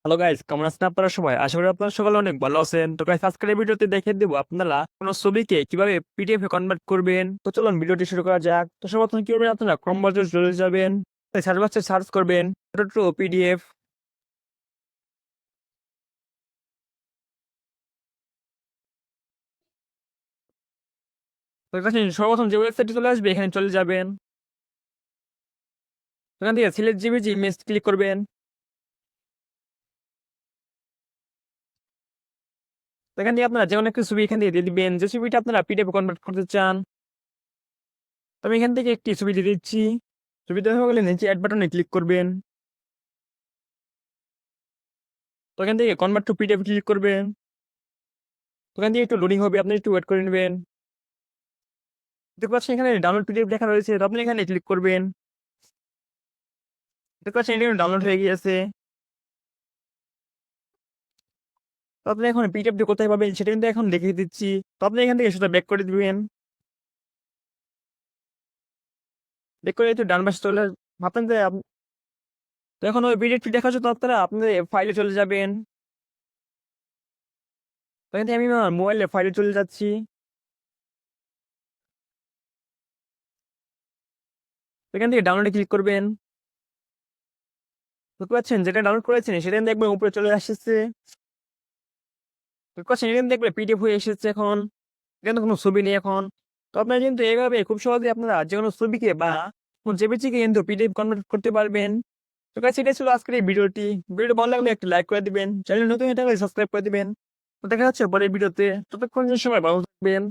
Hello guys, কেমন আছেন আপনারা সবাই? আশা করি আপনারা সকালে অনেক ভালো আছেন। তো গাইস, আজকের এই ভিডিওতে দেখে দিব আপনারা কোনো ছবিকে কিভাবে পিডিএফ এ কনভার্ট করবেন। তো চলুন ভিডিওটি শুরু করা যাক। তো সর্বপ্রথম কি করবেন, আপনারা ক্রোম ব্রাউজারে চলে যাবেন, সার্চ বক্সে সার্চ করবেন টু পিডিএফ। তো এখানে সর্বপ্রথম যে ওয়েবসাইটে চলে আসবে এখানে চলে যাবেন। এখান থেকে সিলেক্ট জেপিজি ইমেজ ক্লিক করবেন। তো এখান থেকে আপনারা যে কোনো একটা ছবি এখান থেকে দিয়ে দিবেন, যে ছবিটা আপনারা পিডিএফ কনভার্ট করতে চান। তো আমি এখান থেকে একটি ছবি দিয়ে দিচ্ছি। ছবি দেওয়া হয়ে গেলে নিচে অ্যাড বাটনে ক্লিক করবেন। তো এখান থেকে কনভার্ট টু পিডিএফ ক্লিক করবেন। তো এখান থেকে একটু লোডিং হবে, আপনি একটু ওয়েট করে নেবেন। দেখতে পাচ্ছেন এখানে ডাউনলোড পিডিএফ লেখা রয়েছে, তো আপনি এখানে ক্লিক করবেন। দেখতে পাচ্ছেন এটা ডাউনলোড হয়ে গিয়েছে। তো আপনি এখন পিডিএফটি কোথায় পাবেন সেটা কিন্তু এখন দেখিয়ে দিচ্ছি। তো আপনি এখান থেকে সেটা ব্যাক করে দিবেন। ব্যাক করে একটু ডান পাশে চলে ভাবতেন যে তো এখন ওই পিডিএফটি দেখার জন্য আপনারা আপনাদের ফাইলে চলে যাবেন। তো এখান থেকে আমি আমার মোবাইলের ফাইলে চলে যাচ্ছি। তো এখান থেকে ডাউনলোডে ক্লিক করবেন। দেখতে পাচ্ছেন যেটা ডাউনলোড করেছেন সেটা কিন্তু একবার উপরে চলে আসছে। দেখতে পাচ্ছেন এটা কিন্তু একবার পিডিএফ হয়ে এসেছে এখন। এখানে কোনো ছবি নেই এখন। তো আপনারা কিন্তু এইভাবে খুব সহজে আপনারা যে কোনো ছবিকে বা জেপিজিকে কিন্তু পিডিএফ কনভার্ট করতে পারবেন। তো গাইস, এটাই ছিল আজকের এই ভিডিওটি। ভিডিওটি ভালো লাগলে একটা লাইক করে দিবেন, চ্যানেল নতুন এটা সাবস্ক্রাইব করে দিবেন। তো দেখা হচ্ছে পরের ভিডিওতে। ততক্ষণ যে সময় ভালো থাকবেন।